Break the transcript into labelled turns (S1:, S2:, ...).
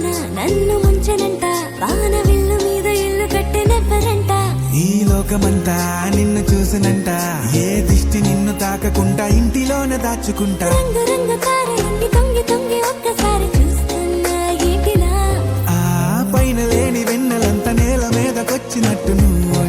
S1: వాన నన్ను ముంచనంట, వాన విల్లు మీద ఇల్లు కట్టెనెవ్వరంట.
S2: ఈ లోకమంతా నిన్ను చూసినంట, ఏ దిష్టి నిన్ను తాకకుండా ఇంటిలోనే దాచుకుంటా.
S1: రంగు రంగు తారలన్నీ తొంగి తొంగి ఒక్కసారి చూస్తున్నా ఏంటిలా,
S2: ఆ పైన లేని వెన్నెలంత నేల మీదకొచ్చినట్టు నువ్వు